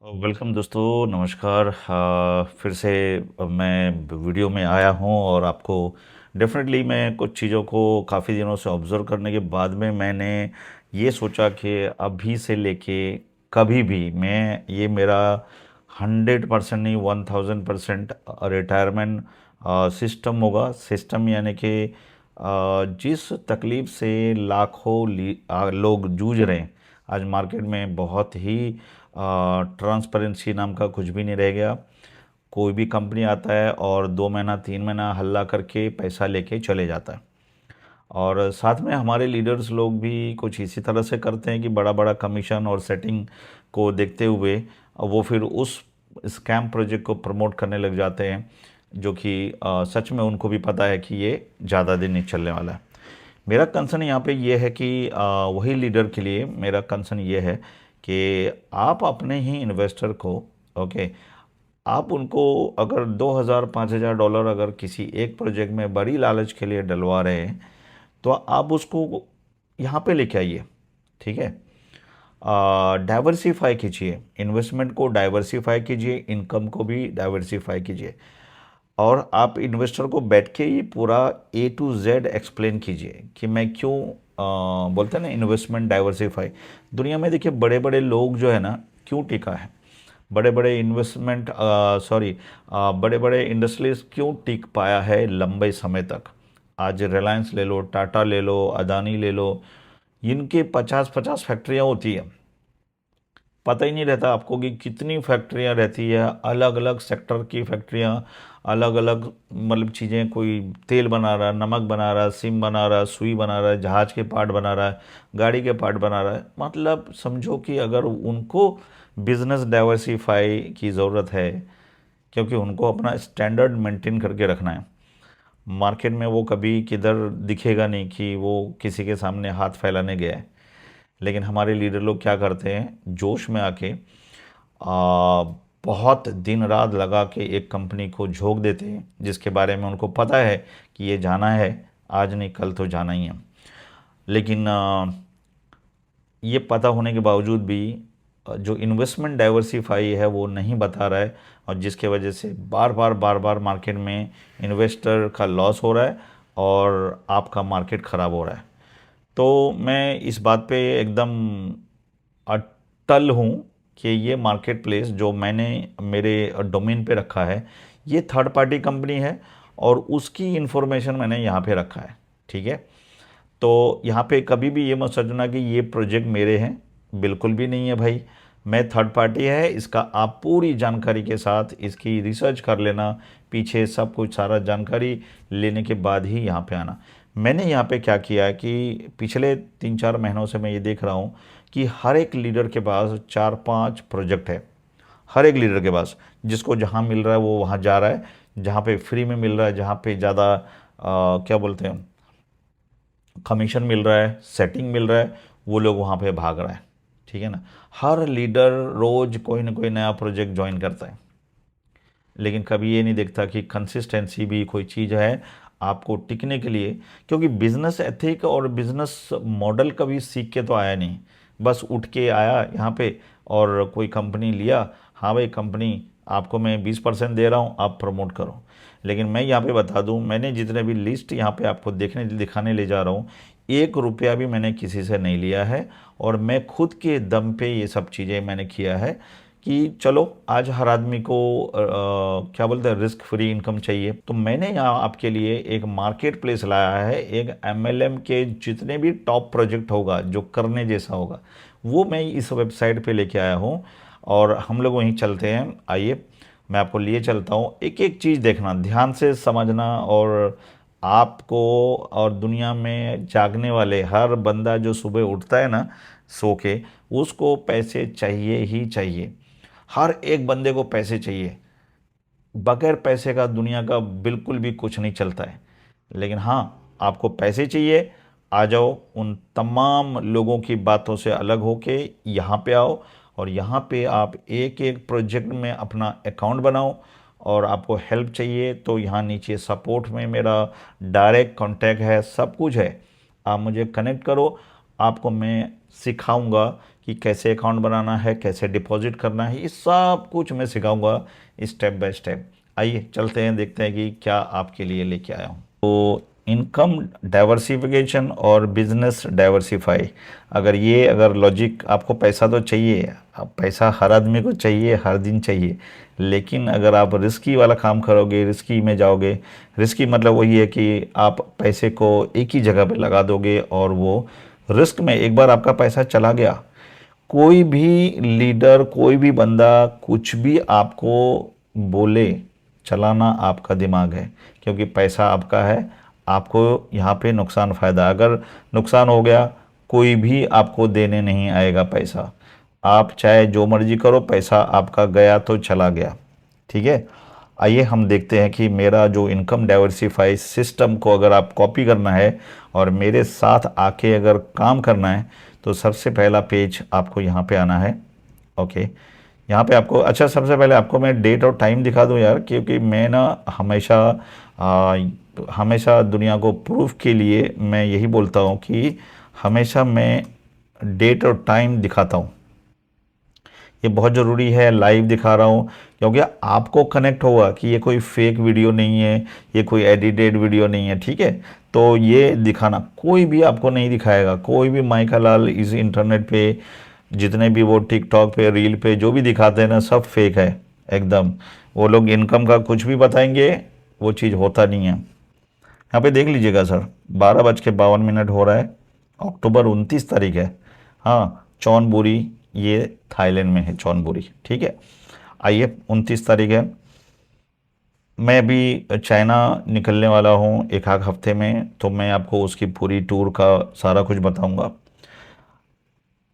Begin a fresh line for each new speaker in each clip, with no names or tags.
Welcome दोस्तों, नमस्कार। फिर से मैं वीडियो में आया हूँ और आपको डेफिनेटली मैं कुछ चीज़ों को काफ़ी दिनों से ऑब्ज़र्व करने के बाद में मैंने ये सोचा कि अभी से लेके कभी भी मैं ये मेरा 100% नहीं 1000% रिटायरमेंट सिस्टम होगा। सिस्टम यानी कि जिस तकलीफ़ से लाखों लोग जूझ रहे हैं आज मार्केट में, बहुत ही ट्रांसपेरेंसी नाम का कुछ भी नहीं रह गया। कोई भी कंपनी आता है और 2 महीना 3 महीना हल्ला करके पैसा लेके चले जाता है। और साथ में हमारे लीडर्स लोग भी कुछ इसी तरह से करते हैं कि बड़ा बड़ा कमीशन और सेटिंग को देखते हुए वो फिर उस स्कैम प्रोजेक्ट को प्रमोट करने लग जाते हैं, जो कि सच में उनको भी पता है कि ये ज़्यादा दिन नहीं चलने वाला है। मेरा कंसर्न यहाँ पे ये है कि वही लीडर के लिए मेरा कंसर्न ये है कि आप अपने ही इन्वेस्टर को, ओके, आप उनको अगर 2000 $5000 अगर किसी एक प्रोजेक्ट में बड़ी लालच के लिए डलवा रहे हैं तो आप उसको यहाँ पे लेके आइए। ठीक है, डाइवर्सिफाई कीजिए, इन्वेस्टमेंट को डाइवर्सिफाई कीजिए, इनकम को भी डाइवर्सिफाई कीजिए। और आप इन्वेस्टर को बैठ के ये पूरा A to Z एक्सप्लेन कीजिए कि मैं क्यों बोलते हैं ना इन्वेस्टमेंट डाइवर्सिफाई। दुनिया में देखिए बड़े बड़े लोग जो है ना क्यों टिका है, बड़े बड़े इन्वेस्टमेंट सॉरी बड़े बड़े इंडस्ट्रीज क्यों टिक पाया है लंबे समय तक। आज रिलायंस ले लो, टाटा ले लो, अदानी ले लो, इनके 50-50 फैक्ट्रियाँ होती है। पता ही नहीं रहता आपको कि कितनी फैक्ट्रियां रहती है, अलग अलग सेक्टर की फैक्ट्रियां, अलग अलग मतलब चीज़ें। कोई तेल बना रहा है, नमक बना रहा है, सिम बना रहा है, सुई बना रहा है, जहाज़ के पार्ट बना रहा है, गाड़ी के पार्ट बना रहा है। मतलब समझो कि अगर उनको बिजनेस डाइवर्सिफाई की ज़रूरत है, क्योंकि उनको अपना स्टैंडर्ड मेंटेन करके रखना है। मार्केट में वो कभी किधर दिखेगा नहीं कि वो किसी के सामने हाथ फैलाने गया है। लेकिन हमारे लीडर लोग क्या करते हैं, जोश में आके बहुत दिन रात लगा के एक कंपनी को झोंक देते हैं जिसके बारे में उनको पता है कि ये जाना है, आज नहीं कल तो जाना ही है। लेकिन ये पता होने के बावजूद भी जो इन्वेस्टमेंट डाइवर्सिफाई है वो नहीं बता रहा है, और जिसके वजह से बार बार मार्केट में इन्वेस्टर का लॉस हो रहा है और आपका मार्केट ख़राब हो रहा है। तो मैं इस बात पे एकदम अटल हूँ कि ये मार्केट प्लेस जो मैंने मेरे डोमेन पे रखा है, ये थर्ड पार्टी कंपनी है और उसकी इन्फॉर्मेशन मैंने यहाँ पे रखा है। ठीक है, तो यहाँ पे कभी भी ये मत सोचना कि ये प्रोजेक्ट मेरे हैं, बिल्कुल भी नहीं है भाई। मैं थर्ड पार्टी है, इसका आप पूरी जानकारी के साथ इसकी रिसर्च कर लेना, पीछे सब कुछ सारा जानकारी लेने के बाद ही यहाँ पे आना। मैंने यहाँ पे क्या किया है कि पिछले 3-4 महीनों से मैं ये देख रहा हूँ कि हर एक लीडर के पास 4-5 प्रोजेक्ट है। हर एक लीडर के पास, जिसको जहाँ मिल रहा है वो वहाँ जा रहा है, जहाँ पे फ्री में मिल रहा है, जहाँ पे ज़्यादा क्या बोलते हैं कमीशन मिल रहा है, सेटिंग मिल रहा है, वो लोग वहाँ पे भाग रहा है। ठीक है ना, हर लीडर रोज कोई ना कोई नया प्रोजेक्ट ज्वाइन करता है, लेकिन कभी ये नहीं देखता कि कंसिस्टेंसी भी कोई चीज़ है आपको टिकने के लिए। क्योंकि बिजनेस एथिक और बिजनेस मॉडल कभी सीख के तो आया नहीं, बस उठ के आया यहाँ पे और कोई कंपनी लिया, हाँ भाई कंपनी आपको मैं 20% दे रहा हूँ, आप प्रमोट करो। लेकिन मैं यहाँ पे बता दूँ, मैंने जितने भी लिस्ट यहाँ पे आपको देखने दिखाने ले जा रहा हूँ, 1 रुपया भी मैंने किसी से नहीं लिया है, और मैं खुद के दम पे ये सब चीज़ें मैंने किया है कि चलो आज हर आदमी को क्या बोलते हैं रिस्क फ्री इनकम चाहिए। तो मैंने यहाँ आपके लिए एक मार्केट प्लेस लाया है, एक MLM के जितने भी टॉप प्रोजेक्ट होगा जो करने जैसा होगा वो मैं इस वेबसाइट पे लेके आया हूँ, और हम लोग वहीं चलते हैं। आइए मैं आपको लिए चलता हूँ, एक एक चीज़ देखना, ध्यान से समझना। और आपको और दुनिया में जागने वाले हर बंदा जो सुबह उठता है ना सो के, उसको पैसे चाहिए ही चाहिए। हर एक बंदे को पैसे चाहिए, बगैर पैसे का दुनिया का बिल्कुल भी कुछ नहीं चलता है। लेकिन हाँ, आपको पैसे चाहिए, आ जाओ, उन तमाम लोगों की बातों से अलग होके यहाँ पे आओ, और यहाँ पे आप एक एक प्रोजेक्ट में अपना अकाउंट बनाओ। और आपको हेल्प चाहिए तो यहाँ नीचे सपोर्ट में मेरा डायरेक्ट कांटेक्ट है, सब कुछ है, आप मुझे कनेक्ट करो। आपको मैं सिखाऊंगा कि कैसे अकाउंट बनाना है, कैसे डिपॉजिट करना है, ये सब कुछ मैं सिखाऊंगा स्टेप बाय स्टेप। आइए चलते हैं, देखते हैं कि क्या आपके लिए लेके आया हूँ। तो इनकम डाइवर्सिफिकेशन और बिजनेस डाइवर्सिफाई, अगर लॉजिक, आपको पैसा तो चाहिए, अब पैसा हर आदमी को चाहिए, हर दिन चाहिए, लेकिन अगर आप रिस्की वाला काम करोगे, रिस्की में जाओगे, रिस्की मतलब वही है कि आप पैसे को एक ही जगह पे लगा दोगे और वो रिस्क में एक बार आपका पैसा चला गया, कोई भी लीडर, कोई भी बंदा कुछ भी आपको बोले, चलाना आपका दिमाग है, क्योंकि पैसा आपका है। आपको यहाँ पे नुकसान फ़ायदा, अगर नुकसान हो गया कोई भी आपको देने नहीं आएगा पैसा, आप चाहे जो मर्जी करो, पैसा आपका गया तो चला गया। ठीक है, आइए हम देखते हैं कि मेरा जो इनकम डाइवर्सिफाई सिस्टम को अगर आप कॉपी करना है और मेरे साथ आके अगर काम करना है, तो सबसे पहला पेज आपको यहाँ पे आना है। ओके, यहाँ पे आपको, अच्छा सबसे पहले आपको मैं डेट और टाइम दिखा दूँ यार, क्योंकि मैं ना हमेशा आ, हमेशा दुनिया को प्रूफ के लिए मैं यही बोलता हूँ कि हमेशा मैं डेट और टाइम दिखाता हूँ। ये बहुत ज़रूरी है, लाइव दिखा रहा हूँ, क्योंकि आपको कनेक्ट होगा कि ये कोई फेक वीडियो नहीं है, ये कोई एडिटेड वीडियो नहीं है। ठीक है, तो ये दिखाना, कोई भी आपको नहीं दिखाएगा, कोई भी माइका लाल इस इंटरनेट पे, जितने भी वो टिकटॉक पे, रील पे जो भी दिखाते हैं ना, सब फेक है एकदम। वो लोग इनकम का कुछ भी बताएंगे, वो चीज़ होता नहीं है। यहाँ पे देख लीजिएगा सर, 12:52 हो रहा है, अक्टूबर 29 तारीख है। हाँ, चौनबुरी, ये थाईलैंड में है चौनबुरी। ठीक है, आइए 29 तारीख है, मैं अभी चाइना निकलने वाला हूँ एक आध हफ्ते में, तो मैं आपको उसकी पूरी टूर का सारा कुछ बताऊंगा।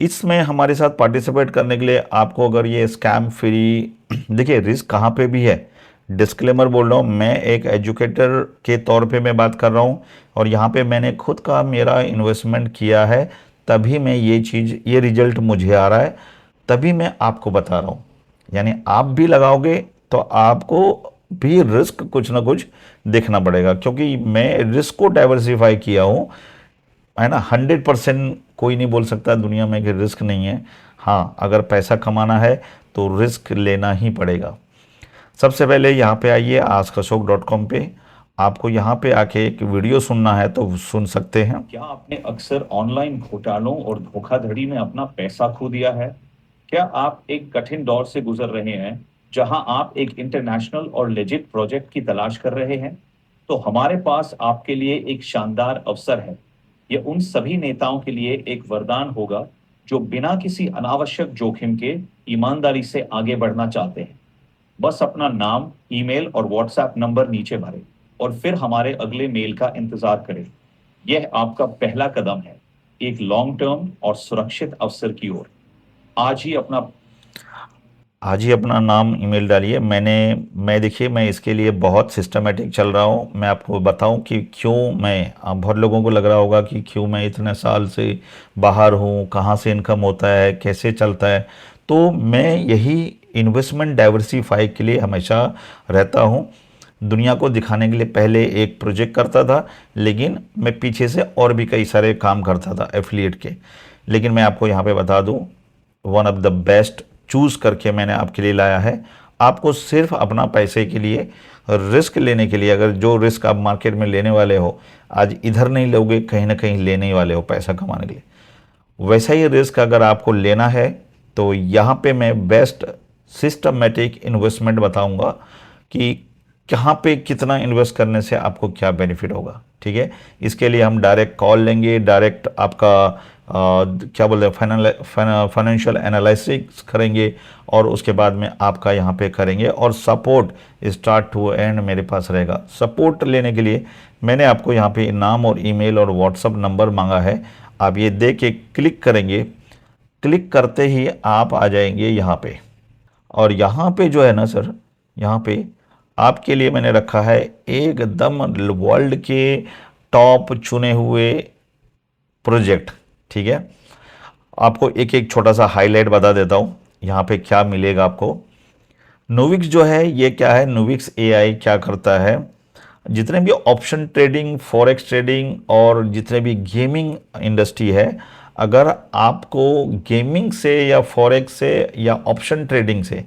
इसमें हमारे साथ पार्टिसिपेट करने के लिए आपको, अगर ये स्कैम फ्री देखिए, रिस्क कहाँ पे भी है, डिस्क्लेमर बोल रहा हूँ, मैं एक एजुकेटर के तौर पे मैं बात कर रहा हूँ, और यहाँ पे मैंने खुद का मेरा इन्वेस्टमेंट किया है, तभी मैं ये चीज़, ये रिजल्ट मुझे आ रहा है, तभी मैं आपको बता रहा हूँ। यानी आप भी लगाओगे तो आपको भी रिस्क कुछ ना कुछ देखना पड़ेगा, क्योंकि मैं रिस्क को डाइवर्सिफाई किया हूँ, है ना। 100% कोई नहीं बोल सकता दुनिया में कि रिस्क नहीं है। हाँ, अगर पैसा कमाना है तो रिस्क लेना ही पड़ेगा। सबसे पहले यहाँ पे आइए askashok.com पे, आपको यहाँ पे आके एक वीडियो सुनना है तो सुन सकते हैं।
क्या आपने अक्सर ऑनलाइन घोटालों और धोखाधड़ी में अपना पैसा खो दिया है? क्या आप एक कठिन दौर से गुजर रहे हैं जहां आप एक इंटरनेशनल और लेजिट प्रोजेक्ट की तलाश कर रहे हैं? तो हमारे पास आपके लिए एक शानदार अवसर है। यह उन सभी नेताओं के लिए एक वरदान होगा जो बिना किसी अनावश्यक जोखिम के ईमानदारी से आगे बढ़ना चाहते हैं। बस अपना नाम, ईमेल और व्हाट्सएप नंबर नीचे भरें और फिर हमारे अगले मेल का इंतजार करें। यह आपका पहला कदम है एक लॉन्ग टर्म और सुरक्षित अवसर की ओर। आज ही अपना
आज ही अपना नाम, ईमेल डालिए। मैं देखिए, मैं इसके लिए बहुत सिस्टमेटिक चल रहा हूँ। मैं आपको बताऊँ कि क्यों मैं, बहुत लोगों को लग रहा होगा कि क्यों मैं इतने साल से बाहर हूँ, कहाँ से इनकम होता है, कैसे चलता है। तो मैं यही इन्वेस्टमेंट डाइवर्सिफाई के लिए हमेशा रहता हूँ, दुनिया को दिखाने के लिए। पहले एक प्रोजेक्ट करता था, लेकिन मैं पीछे से और भी कई सारे काम करता था एफिलिएट के। लेकिन मैं आपको यहाँ पे बता दूँ, one of the best choose करके मैंने आपके लिए लाया है। आपको सिर्फ अपना पैसे के लिए, रिस्क लेने के लिए, अगर जो रिस्क आप मार्केट में लेने वाले हो, आज इधर नहीं लोगे, कहीं ना कहीं लेने ही वाले हो पैसा कमाने के लिए, वैसा ही रिस्क अगर आपको लेना है, तो यहाँ पे मैं बेस्ट सिस्टमेटिक इन्वेस्टमेंट बताऊंगा कि कहाँ पे कितना इन्वेस्ट करने से आपको क्या बेनिफिट होगा। ठीक है, इसके लिए हम डायरेक्ट कॉल लेंगे, डायरेक्ट आपका क्या बोलते हैं, फाइनेंशियल एनालिसिस करेंगे, और उसके बाद में आपका यहाँ पे करेंगे, और सपोर्ट स्टार्ट टू एंड मेरे पास रहेगा। सपोर्ट लेने के लिए मैंने आपको यहाँ पे नाम और ईमेल और व्हाट्सअप नंबर मांगा है, आप ये दे के क्लिक करेंगे। क्लिक करते ही आप आ जाएंगे यहाँ पे, और यहाँ पे जो है ना सर, यहाँ पे आपके लिए मैंने रखा है एकदम वर्ल्ड के टॉप चुने हुए प्रोजेक्ट। ठीक है, आपको एक एक छोटा सा हाईलाइट बता देता हूँ यहाँ पे क्या मिलेगा आपको। नोविक्स जो है, ये क्या है, नोविक्स एआई क्या करता है, जितने भी ऑप्शन ट्रेडिंग, फॉरेक्स ट्रेडिंग और जितने भी गेमिंग इंडस्ट्री है, अगर आपको गेमिंग से या फॉरेक्स से या ऑप्शन ट्रेडिंग से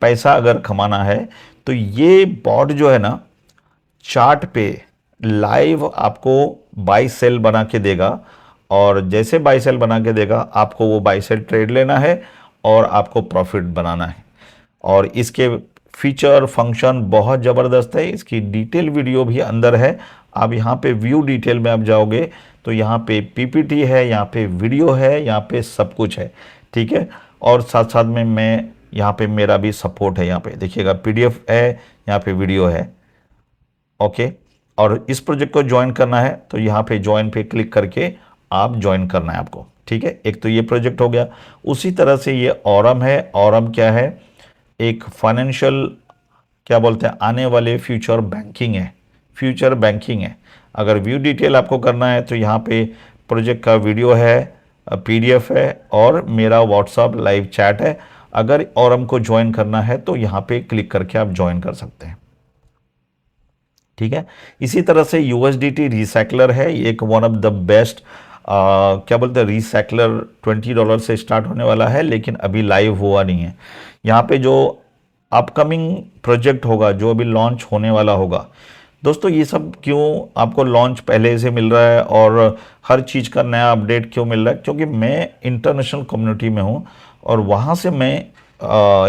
पैसा अगर कमाना है तो ये बॉट जो है ना, चार्ट पे लाइव आपको बाई सेल बना के देगा, और जैसे बाई सेल बना के देगा आपको वो बाई सेल ट्रेड लेना है और आपको प्रॉफिट बनाना है। और इसके फीचर फंक्शन बहुत ज़बरदस्त है, इसकी डिटेल वीडियो भी अंदर है। आप यहाँ पे व्यू डिटेल में आप जाओगे तो यहाँ पे पीपीटी है, यहाँ पे वीडियो है, यहाँ पे सब कुछ है, ठीक है। और साथ साथ में मैं यहाँ पे मेरा भी सपोर्ट है, यहाँ पे देखिएगा पीडीएफ है, यहाँ पे वीडियो है, ओके। और इस प्रोजेक्ट को ज्वाइन करना है तो यहाँ पे ज्वाइन पे क्लिक करके आप ज्वाइन करना है आपको, ठीक है। एक तो ये प्रोजेक्ट हो गया। उसी तरह से ये ऑरम है। ऑरम क्या है? एक फाइनेंशियल, क्या बोलते हैं, आने वाले फ्यूचर बैंकिंग है, फ्यूचर बैंकिंग है। अगर व्यू डिटेल आपको करना है तो यहाँ पे प्रोजेक्ट का वीडियो है, पीडीएफ है और मेरा व्हाट्सअप लाइव चैट है। अगर ऑरम को ज्वाइन करना है तो यहाँ पे क्लिक करके आप ज्वाइन कर सकते हैं, ठीक है। इसी तरह से यूएसडीटी रिसाइकलर है, एक वन ऑफ द बेस्ट, क्या बोलते हैं, रिसाइकलर $20 से स्टार्ट होने वाला है, लेकिन अभी लाइव हुआ नहीं है। यहाँ पे जो अपकमिंग प्रोजेक्ट होगा, जो अभी लॉन्च होने वाला होगा, दोस्तों ये सब क्यों आपको लॉन्च पहले से मिल रहा है और हर चीज़ का नया अपडेट क्यों मिल रहा है? क्योंकि मैं इंटरनेशनल कम्युनिटी में हूँ और वहाँ से मैं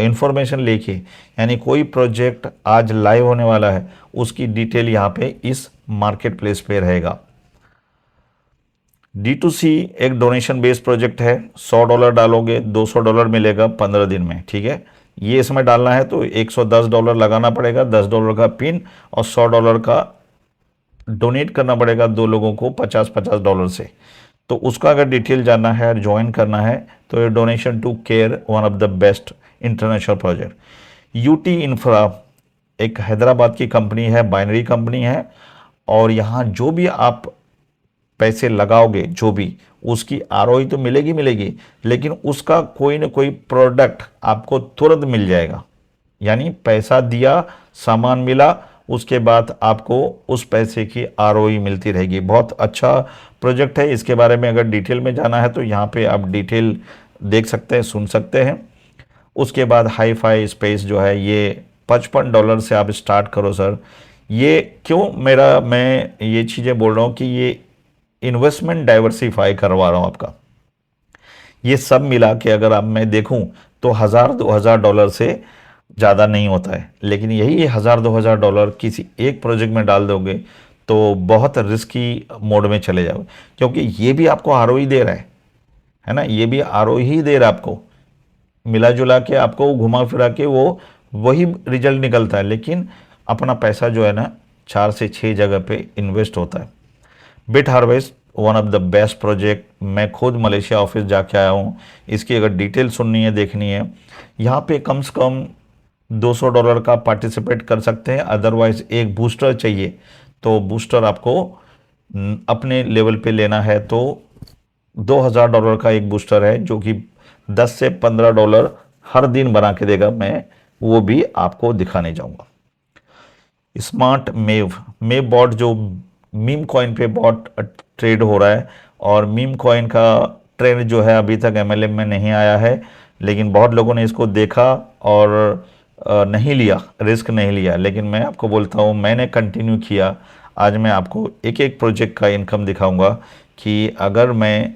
इंफॉर्मेशन लेके, यानी कोई प्रोजेक्ट आज लाइव होने वाला है उसकी डिटेल यहाँ पे इस मार्केट प्लेस पे रहेगा। D2C एक डोनेशन बेस्ड प्रोजेक्ट है। $100 डालोगे $200 मिलेगा 15 दिन में, ठीक है। ये इसमें डालना है तो $110 लगाना पड़ेगा, $10 का पिन, और $100 का डोनेट करना पड़ेगा दो लोगों को $50 से। तो उसका अगर डिटेल जानना है और ज्वाइन करना है तो ये donation to care, one of the best international project. UT infra एक हैदराबाद की कंपनी है, बाइनरी कंपनी है, और यहाँ जो भी आप पैसे लगाओगे, जो भी, उसकी आरओई तो मिलेगी मिलेगी, लेकिन उसका कोई ना कोई प्रोडक्ट आपको तुरंत मिल जाएगा। यानी पैसा दिया, सामान मिला, उसके बाद आपको उस पैसे की आरओई मिलती रहेगी। बहुत अच्छा प्रोजेक्ट है। इसके बारे में अगर डिटेल में जाना है तो यहाँ पे आप डिटेल देख सकते हैं, सुन सकते हैं। उसके बाद हाई फाई स्पेस जो है, ये $55 से आप स्टार्ट करो सर। ये क्यों मैं ये चीज़ें बोल रहा हूँ कि ये इन्वेस्टमेंट डाइवर्सिफाई करवा रहा हूँ आपका। ये सब मिला के अगर आप मैं देखूं तो $1000-2000 से ज़्यादा नहीं होता है, लेकिन यही $1000-2000 किसी एक प्रोजेक्ट में डाल दोगे तो बहुत रिस्की मोड में चले जाओगे, क्योंकि ये भी आपको आरओई दे रहा है ना, ये भी आरओई ही दे रहा है आपको। मिला जुला के आपको घुमा फिरा के वो वही रिजल्ट निकलता है, लेकिन अपना पैसा जो है ना 4 से 6 जगह पे इन्वेस्ट होता है। Bit harvest one of the best project, मैं खुद मलेशिया ऑफिस जाके आया हूँ। इसकी अगर डिटेल सुननी है, देखनी है, यहाँ पे कम से कम $200 का पार्टिसिपेट कर सकते हैं। अदरवाइज एक बूस्टर चाहिए तो बूस्टर आपको अपने लेवल पे लेना है तो $2000 का एक बूस्टर है, जो कि $10 से $15 हर दिन बना के देगा। मैं वो भी आपको दिखाने जाऊंगा। स्मार्ट मेव बॉट, जो मीम कॉइन पे बॉट ट्रेड हो रहा है, और मीम कॉइन का ट्रेंड जो है अभी तक एमएलएम में नहीं आया है, लेकिन बहुत लोगों ने इसको देखा और नहीं लिया, रिस्क नहीं लिया। लेकिन मैं आपको बोलता हूँ, मैंने कंटिन्यू किया। आज मैं आपको एक एक प्रोजेक्ट का इनकम दिखाऊंगा कि अगर मैं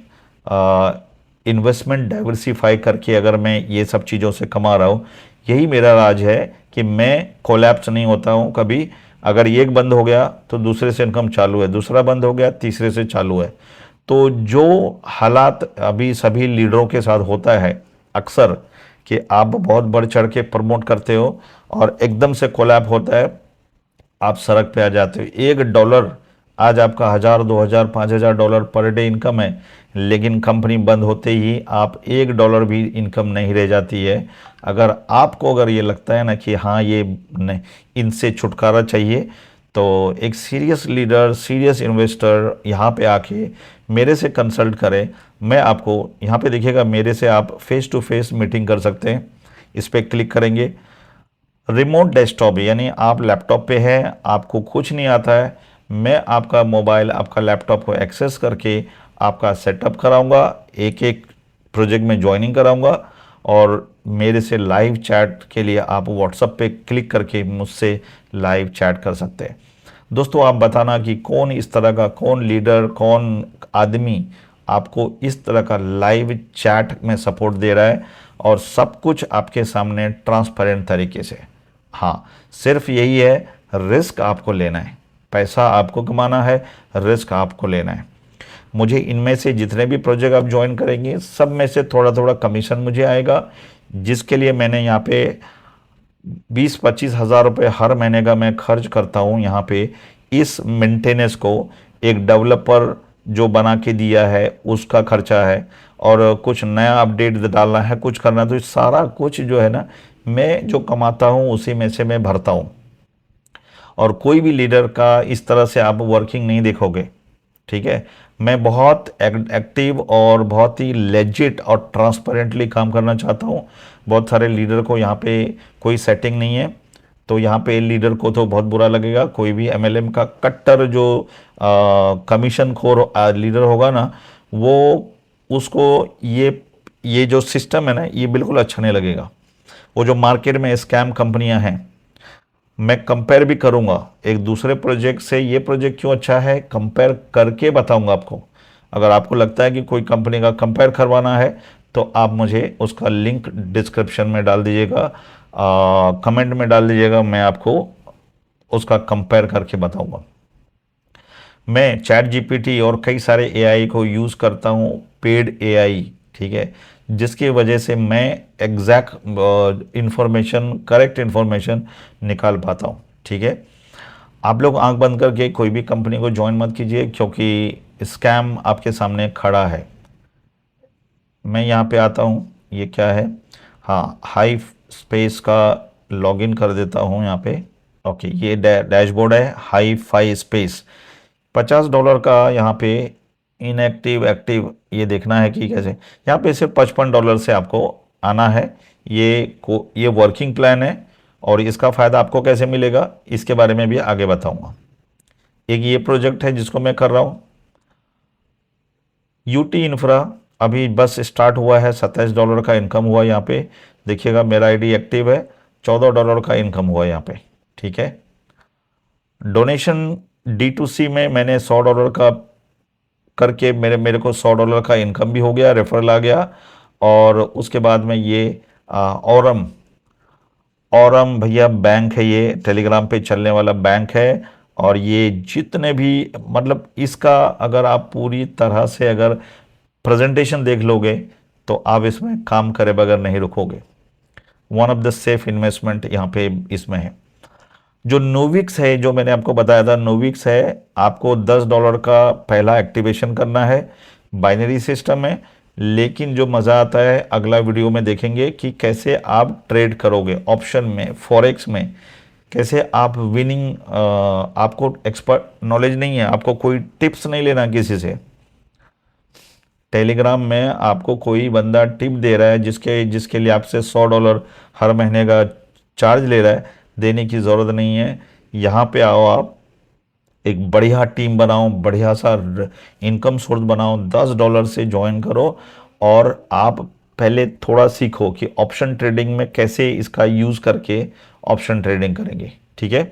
इन्वेस्टमेंट डाइवर्सिफाई करके अगर मैं ये सब चीज़ों से कमा रहा हूँ, यही मेरा राज है कि मैं कोलैप्स नहीं होता हूँ कभी। अगर एक बंद हो गया तो दूसरे से इनकम चालू है, दूसरा बंद हो गया तीसरे से चालू है। तो जो हालात अभी सभी लीडरों के साथ होता है अक्सर, कि आप बहुत बढ़ चढ़ के प्रमोट करते हो और एकदम से कोलैप होता है, आप सड़क पे आ जाते हो। $1 आज आपका 1000, 2000, $5000 पर डे इनकम है, लेकिन कंपनी बंद होते ही आप $1 भी इनकम नहीं रह जाती है। अगर ये लगता है ना कि हाँ ये नहीं, इनसे छुटकारा चाहिए, तो एक सीरियस लीडर, सीरियस इन्वेस्टर यहाँ पे आके मेरे से कंसल्ट करें। मैं आपको यहाँ पे देखिएगा, मेरे से आप फेस टू फेस मीटिंग कर सकते हैं। इस पर क्लिक करेंगे, रिमोट डेस्कटॉप, यानी आप लैपटॉप पे हैं, आपको कुछ नहीं आता है, मैं आपका मोबाइल, आपका लैपटॉप को एक्सेस करके आपका सेटअप कराऊंगा, एक एक प्रोजेक्ट में ज्वाइनिंग कराऊंगा और मेरे से लाइव चैट के लिए आप व्हाट्सएप पे क्लिक करके मुझसे लाइव चैट कर सकते हैं। दोस्तों आप बताना कि कौन इस तरह का, कौन लीडर, कौन आदमी आपको इस तरह का लाइव चैट में सपोर्ट दे रहा है और सब कुछ आपके सामने ट्रांसपेरेंट तरीके से। हाँ, सिर्फ यही है, रिस्क आपको लेना है, पैसा आपको कमाना है, रिस्क आपको लेना है। मुझे इनमें से जितने भी प्रोजेक्ट आप ज्वाइन करेंगे सब में से थोड़ा थोड़ा कमीशन मुझे आएगा, जिसके लिए मैंने यहाँ पे 20-25 हज़ार रुपये हर महीने का मैं खर्च करता हूँ यहाँ पे इस मेंटेनेंस को। एक डेवलपर जो बना के दिया है उसका खर्चा है, और कुछ नया अपडेट डालना है, कुछ करना है, तो सारा कुछ जो है ना, मैं जो कमाता हूँ उसी में से मैं भरता हूँ। और कोई भी लीडर का इस तरह से आप वर्किंग नहीं देखोगे, ठीक है। मैं बहुत एक्टिव और बहुत ही लेजिट और ट्रांसपेरेंटली काम करना चाहता हूँ। बहुत सारे लीडर को यहाँ पे कोई सेटिंग नहीं है, तो यहाँ पे लीडर को तो बहुत बुरा लगेगा। कोई भी एमएलएम का कट्टर जो कमीशन खोर लीडर होगा ना, वो उसको ये जो सिस्टम है ना, ये बिल्कुल अच्छा नहीं लगेगा। वो जो मार्केट में स्कैम कंपनियां हैं, मैं कंपेयर भी करूंगा एक दूसरे प्रोजेक्ट से, ये प्रोजेक्ट क्यों अच्छा है कंपेयर करके बताऊंगा आपको। अगर आपको लगता है कि कोई कंपनी का कंपेयर करवाना है तो आप मुझे उसका लिंक डिस्क्रिप्शन में डाल दीजिएगा, कमेंट में डाल दीजिएगा, मैं आपको उसका कंपेयर करके बताऊंगा। मैं चैट जीपीटी और कई सारे एआई को यूज़ करता हूँ, पेड एआई, ठीक है, जिसकी वजह से मैं एग्जैक्ट इंफॉर्मेशन, करेक्ट इंफॉर्मेशन निकाल पाता हूँ, ठीक है। आप लोग आंख बंद करके कोई भी कंपनी को ज्वाइन मत कीजिए, क्योंकि स्कैम आपके सामने खड़ा है। मैं यहाँ पे आता हूँ, ये क्या है, हाँ, हाई स्पेस का लॉगिन कर देता हूँ यहाँ पे। ओके, ये डैशबोर्ड है हाई फाई स्पेस। $50 का यहाँ पे इनएक्टिव एक्टिव ये देखना है कि कैसे। यहाँ पे सिर्फ $55 से आपको आना है। ये वर्किंग प्लान है और इसका फ़ायदा आपको कैसे मिलेगा इसके बारे में भी आगे बताऊंगा। एक ये प्रोजेक्ट है जिसको मैं कर रहा हूँ, यूटी इंफ्रा, अभी बस स्टार्ट हुआ है, $27 का इनकम हुआ यहाँ पे। देखिएगा मेरा आईडी एक्टिव है, $14 का इनकम हुआ यहाँ पे, ठीक है। डोनेशन D2C में मैंने $100 का करके मेरे को $100 का इनकम भी हो गया, रेफरल आ गया। और उसके बाद में ये औरम औरम भैया बैंक है, ये टेलीग्राम पे चलने वाला बैंक है। और ये जितने भी, मतलब इसका अगर आप पूरी तरह से अगर प्रेजेंटेशन देख लोगे तो आप इसमें काम करे बगैर नहीं रुकोगे। One of the safe investment यहाँ पे इसमें है। जो नोविक्स है, जो मैंने आपको बताया था, नोविक्स है, आपको $10 का पहला एक्टिवेशन करना है। बाइनरी सिस्टम है, लेकिन जो मज़ा आता है अगला वीडियो में देखेंगे कि कैसे आप ट्रेड करोगे ऑप्शन में, फॉरेक्स में, कैसे आप विनिंग। आपको एक्सपर्ट नॉलेज नहीं है, आपको कोई टिप्स नहीं लेना किसी से। टेलीग्राम में आपको कोई बंदा टिप दे रहा है जिसके जिसके लिए आपसे $100 हर महीने का चार्ज ले रहा है, देने की ज़रूरत नहीं है। यहाँ पे आओ, आप एक बढ़िया टीम बनाओ, बढ़िया सा इनकम सोर्स बनाओ, $10 से ज्वाइन करो और आप पहले थोड़ा सीखो कि ऑप्शन ट्रेडिंग में कैसे इसका यूज़ करके ऑप्शन ट्रेडिंग करेंगे, ठीक है।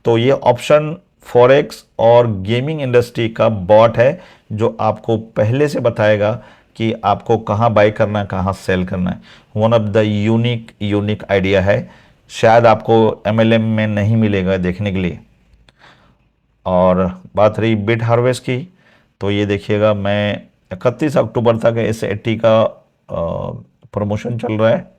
तो ये ऑप्शन फॉरेक्स और गेमिंग इंडस्ट्री का बॉट है जो आपको पहले से बताएगा कि आपको कहाँ बाय करना है, कहाँ सेल करना है। One of the unique idea है, शायद आपको एमएलएम में नहीं मिलेगा देखने के लिए। और बात रही बिट हार्वेस्ट की, तो ये देखिएगा, मैं 31 अक्टूबर तक S80 का प्रमोशन चल रहा है।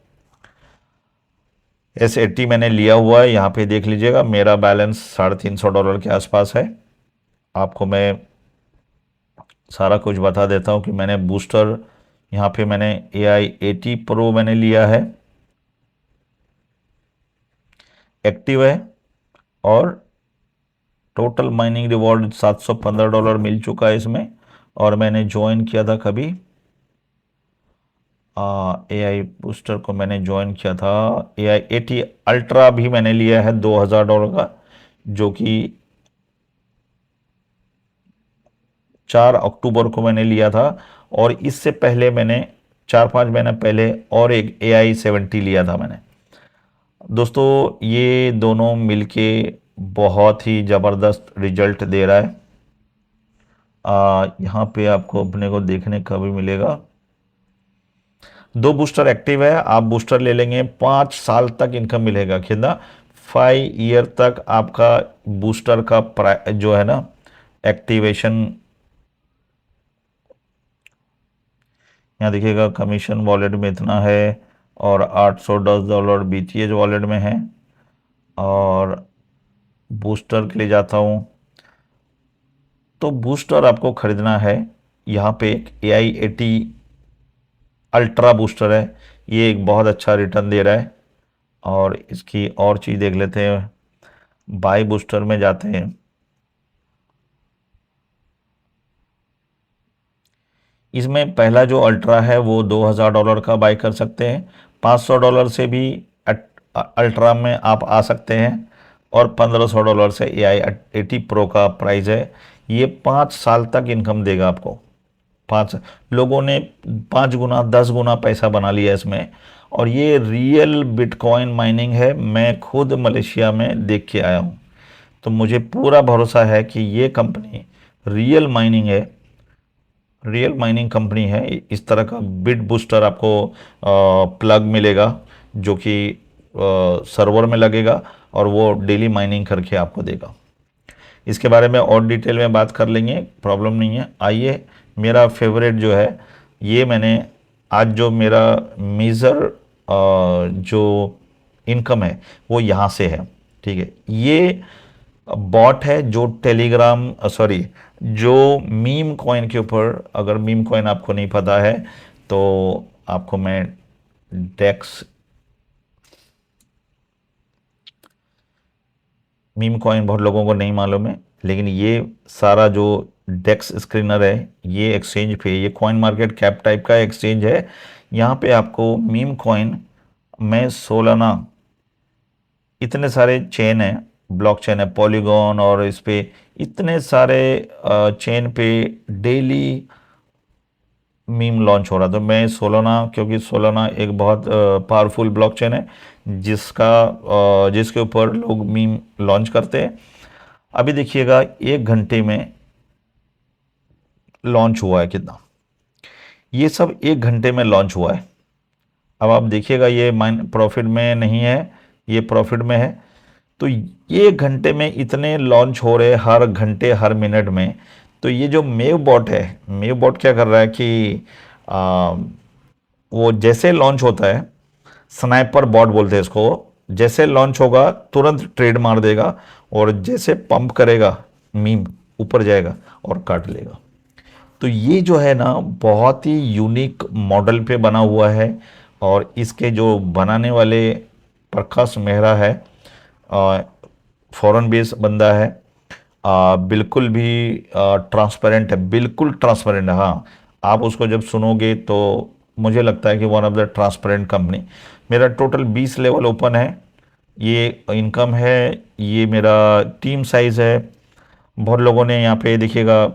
S80 मैंने लिया हुआ है, यहाँ पे देख लीजिएगा मेरा बैलेंस $350 के आसपास है। आपको मैं सारा कुछ बता देता हूँ कि मैंने बूस्टर, यहाँ पे मैंने AI80 Pro मैंने लिया है, एक्टिव है, और टोटल माइनिंग रिवॉर्ड $715 मिल चुका है इसमें। और मैंने ज्वाइन किया था कभी, AI बूस्टर को मैंने ज्वाइन किया था, AI80 अल्ट्रा भी मैंने लिया है $2000 का, जो कि 4 अक्टूबर को मैंने लिया था, और इससे पहले मैंने 4-5 महीने पहले और एक AI-70 लिया था मैंने। दोस्तों ये दोनों मिलके बहुत ही ज़बरदस्त रिजल्ट दे रहा है। यहाँ पे आपको अपने को देखने का भी मिलेगा, 2 बूस्टर एक्टिव है। आप बूस्टर ले लेंगे 5 साल तक इनकम मिलेगा, कितना 5 ईयर तक आपका बूस्टर का जो है ना एक्टिवेशन। यहाँ देखिएगा कमीशन वॉलेट में इतना है, और $810 BTH वॉलेट में है। और बूस्टर के लिए जाता हूँ, तो बूस्टर आपको खरीदना है। यहाँ पे एक AI-80 अल्ट्रा बूस्टर है, ये एक बहुत अच्छा रिटर्न दे रहा है। और इसकी और चीज़ देख लेते हैं, बाई बूस्टर में जाते हैं। इसमें पहला जो अल्ट्रा है वो $2000 का बाई कर सकते हैं, $500 से भी अल्ट्रा में आप आ सकते हैं, और $1500 से AI-80 प्रो का प्राइस है। ये 5 साल तक इनकम देगा आपको। 5 लोगों ने 5 गुना 10 गुना पैसा बना लिया इसमें, और ये रियल बिटकॉइन माइनिंग है। मैं खुद मलेशिया में देख के आया हूँ, तो मुझे पूरा भरोसा है कि ये कंपनी रियल माइनिंग है, रियल माइनिंग कंपनी है। इस तरह का बिट बूस्टर आपको प्लग मिलेगा, जो कि सर्वर में लगेगा, और वो डेली माइनिंग करके आपको देगा। इसके बारे में और डिटेल में बात कर लेंगे, प्रॉब्लम नहीं है। आइए, मेरा फेवरेट जो है, ये मैंने आज जो मेरा मेजर जो इनकम है वो यहाँ से है, ठीक है। ये बॉट है जो टेलीग्राम सॉरी जो मीम कॉइन के ऊपर, अगर मीम कॉइन आपको नहीं पता है तो आपको मैं डेक्स मीम कॉइन बहुत लोगों को नहीं मालूम है, लेकिन ये सारा जो डेक्स स्क्रीनर है, ये एक्सचेंज पे, ये कॉइन मार्केट कैप टाइप का एक्सचेंज है। यहाँ पे आपको मीम कॉइन में सोलाना इतने सारे चेन है, ब्लॉक चेन है, पॉलीगॉन, और इस पे इतने सारे चेन पे डेली मीम लॉन्च हो रहा। तो मैं सोलाना, क्योंकि सोलाना एक बहुत पावरफुल ब्लॉकचेन है जिसके ऊपर लोग मीम लॉन्च करते हैं। अभी देखिएगा 1 घंटे में लॉन्च हुआ है कितना, ये सब 1 घंटे में लॉन्च हुआ है। अब आप देखिएगा ये माइन प्रॉफिट में नहीं है, ये प्रॉफिट में है। तो ये 1 घंटे में इतने लॉन्च हो रहे हर घंटे हर मिनट में। तो ये जो मेव बॉट है, मेव बॉट क्या कर रहा है कि आ, वो जैसे लॉन्च होता है, स्नाइपर बॉट बोलते हैं इसको, जैसे लॉन्च होगा तुरंत ट्रेड मार देगा, और जैसे पंप करेगा मीम ऊपर जाएगा और काट लेगा। तो ये जो है ना बहुत ही यूनिक मॉडल पे बना हुआ है, और इसके जो बनाने वाले प्रकाश मेहरा है, फॉरेन बेस बंदा है, बिल्कुल भी ट्रांसपेरेंट है, बिल्कुल ट्रांसपेरेंट है। हाँ, आप उसको जब सुनोगे तो मुझे लगता है कि one of the transparent company. मेरा टोटल 20 लेवल ओपन है, ये इनकम है, ये मेरा टीम साइज़ है। बहुत लोगों ने यहाँ पे देखिएगा,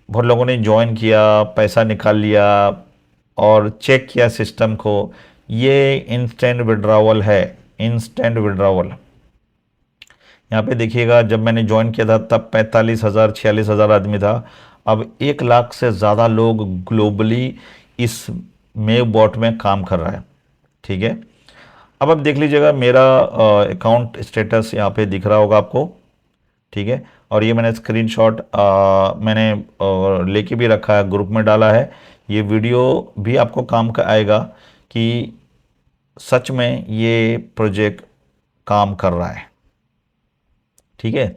बहुत लोगों ने ज्वाइन किया, पैसा निकाल लिया और चेक किया सिस्टम को। ये इंस्टेंट विड्रावल है, इंस्टेंट विड्रावल। यहाँ पे देखिएगा जब मैंने ज्वाइन किया था तब 45,000 46,000 आदमी था। अब 1 लाख से ज़्यादा लोग ग्लोबली इस मेव बॉट में काम कर रहा है, ठीक है। अब आप देख लीजिएगा मेरा अकाउंट स्टेटस यहाँ पे दिख रहा होगा आपको, ठीक है। और ये मैंने स्क्रीनशॉट मैंने लेके भी रखा है, ग्रुप में डाला है। ये वीडियो भी आपको काम का आएगा कि सच में ये प्रोजेक्ट काम कर रहा है, ठीक है।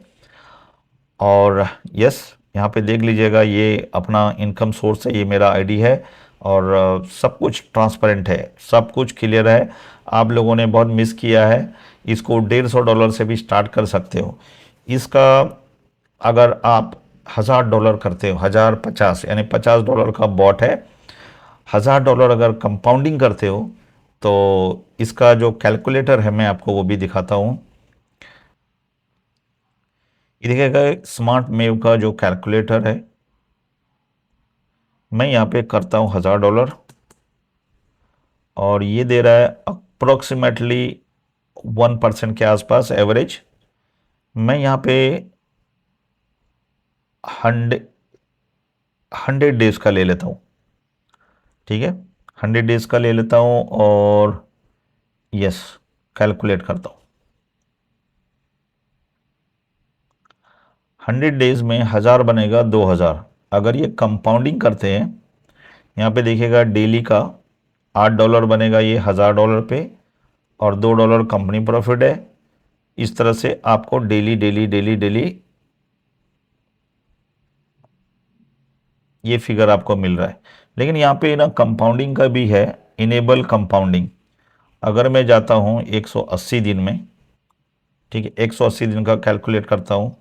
और यस, यहाँ पे देख लीजिएगा ये अपना इनकम सोर्स है, ये मेरा आईडी है, और सब कुछ ट्रांसपेरेंट है, सब कुछ क्लियर है। आप लोगों ने बहुत मिस किया है, इसको $150 से भी स्टार्ट कर सकते हो। इसका अगर आप $1000 करते हो, 1050 यानी $50 का बॉट है, $1000 अगर कंपाउंडिंग करते हो तो इसका जो कैलकुलेटर है मैं आपको वो भी दिखाता हूँ। ये देखिएगा स्मार्ट मेव का जो कैलकुलेटर है, मैं यहाँ पे करता हूँ $1000 और ये दे रहा है अप्रोक्सीमेटली 1% के आसपास एवरेज। मैं यहाँ पे 100 डेज का ले लेता हूँ, ठीक है, 100 डेज का ले लेता हूँ और यस कैलकुलेट करता हूँ। 100 डेज में 1000 बनेगा 2000। अगर ये कंपाउंडिंग करते हैं, यहाँ पे देखिएगा डेली का $8 बनेगा ये $1000 पे, और $2 कंपनी प्रॉफिट है। इस तरह से आपको डेली डेली डेली डेली ये फिगर आपको मिल रहा है। लेकिन यहाँ पे ना कंपाउंडिंग का भी है, इनेबल कंपाउंडिंग। अगर मैं जाता हूँ 180 दिन में, ठीक है, 180 दिन का कैलकुलेट करता हूँ,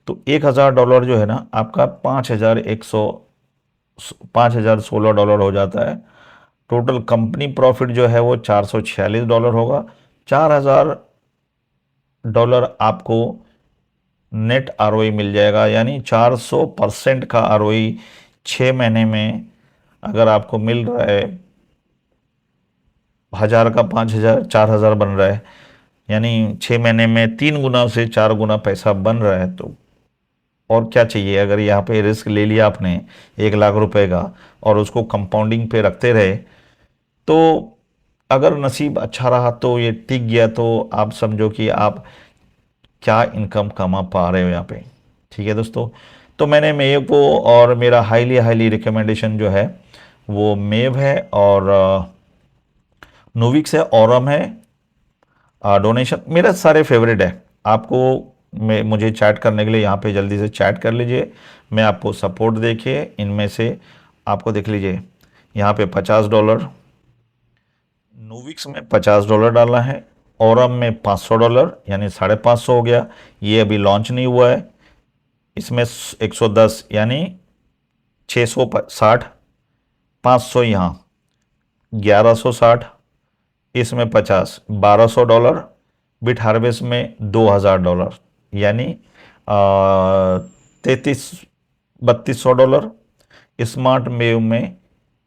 तो $1000 जो है ना आपका $5016 हो जाता है। टोटल कंपनी प्रॉफिट जो है वो $446 होगा। $4000 आपको नेट आरओई मिल जाएगा, यानी 400% का आरओई 6 महीने में अगर आपको मिल रहा है। 1000 का 5000 4000 बन रहा है, यानी 6 महीने में 3 गुना से 4 गुना पैसा बन रहा है। तो और क्या चाहिए? अगर यहाँ पे रिस्क ले लिया आपने 1 लाख रुपए का और उसको कंपाउंडिंग पे रखते रहे, तो अगर नसीब अच्छा रहा तो ये टिक गया, तो आप समझो कि आप क्या इनकम कमा पा रहे हो यहाँ पे। ठीक है दोस्तों, तो मैंने मेव को, और मेरा हाईली हाईली रिकमेंडेशन जो है वो मेव है और नोविक्स है, ऑरम है। डोनेशन मेरा सारे फेवरेट है। आपको मुझे चैट करने के लिए यहाँ पे जल्दी से चैट कर लीजिए, मैं आपको सपोर्ट देखिए। इनमें से आपको देख लीजिए, यहाँ पे $50, नोविक्स में $50 डालना है, ऑरम में $500 यानी 550 हो गया। ये अभी लॉन्च नहीं हुआ है। इसमें 110 यानी 660, 500 यहाँ 1160, इसमें 50 $1200, बिट हार्वेस्ट में $2000 यानी 3200-3200। स्मार्ट मेव में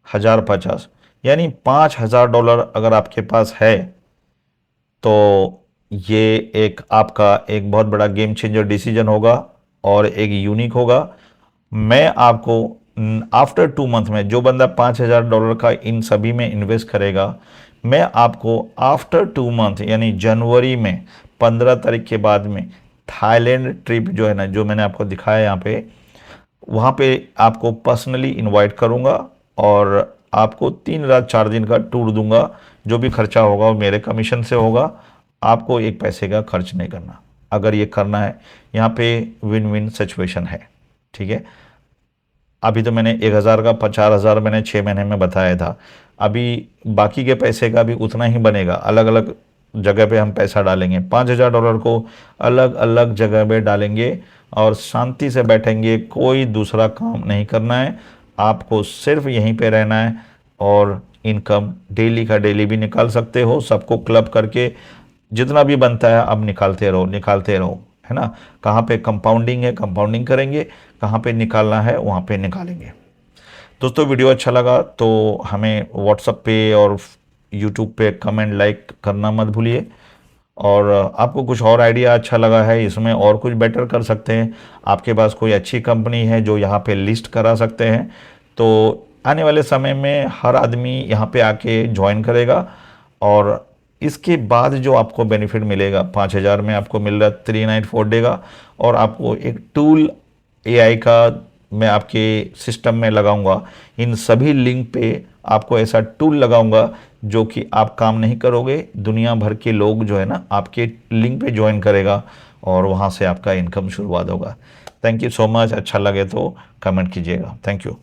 1050 यानी $5000 अगर आपके पास है तो ये एक आपका एक बहुत बड़ा गेम चेंजर डिसीजन होगा और एक यूनिक होगा। मैं आपको आफ्टर 2 मंथ में, जो बंदा $5000 का इन सभी में इन्वेस्ट करेगा, मैं आपको आफ्टर 2 मंथ यानी जनवरी में 15 तारीख के बाद में थाईलैंड ट्रिप जो है ना, जो मैंने आपको दिखाया यहाँ पे, वहाँ पे आपको पर्सनली इनवाइट करूँगा और आपको 3 रात 4 दिन का टूर दूंगा। जो भी खर्चा होगा वो मेरे कमीशन से होगा, आपको एक पैसे का खर्च नहीं करना। अगर ये करना है, यहाँ पे विन विन सिचुएशन है। ठीक है, अभी तो मैंने 1000 का 50,000 मैंने 6 महीने में बताया था। अभी बाकी के पैसे का भी उतना ही बनेगा। अलग अलग जगह पे हम पैसा डालेंगे, $5000 को अलग अलग जगह पे डालेंगे और शांति से बैठेंगे। कोई दूसरा काम नहीं करना है, आपको सिर्फ यहीं पे रहना है और इनकम डेली का डेली भी निकाल सकते हो। सबको क्लब करके जितना भी बनता है अब निकालते रहो, निकालते रहो, है ना। कहाँ पे कंपाउंडिंग है कंपाउंडिंग करेंगे, कहाँ पे निकालना है वहाँ पे निकालेंगे। दोस्तों वीडियो अच्छा लगा तो हमें व्हाट्सएप पे और यूट्यूब पे कमेंट लाइक करना मत भूलिए। और आपको कुछ और आइडिया अच्छा लगा है, इसमें और कुछ बेटर कर सकते हैं, आपके पास कोई अच्छी कंपनी है जो यहाँ पे लिस्ट करा सकते हैं, तो आने वाले समय में हर आदमी यहाँ पे आके ज्वाइन करेगा। और इसके बाद जो आपको बेनिफिट मिलेगा, 5000 में आपको मिल रहा है 3 नाइट 4 डे का, और आपको एक टूल एआई का मैं आपके सिस्टम में लगाऊंगा। इन सभी लिंक पे आपको ऐसा टूल लगाऊंगा जो कि आप काम नहीं करोगे, दुनिया भर के लोग जो है ना आपके लिंक पे ज्वाइन करेगा और वहाँ से आपका इनकम शुरुआत होगा। Thank you so much. अच्छा लगे तो कमेंट कीजिएगा। Thank you.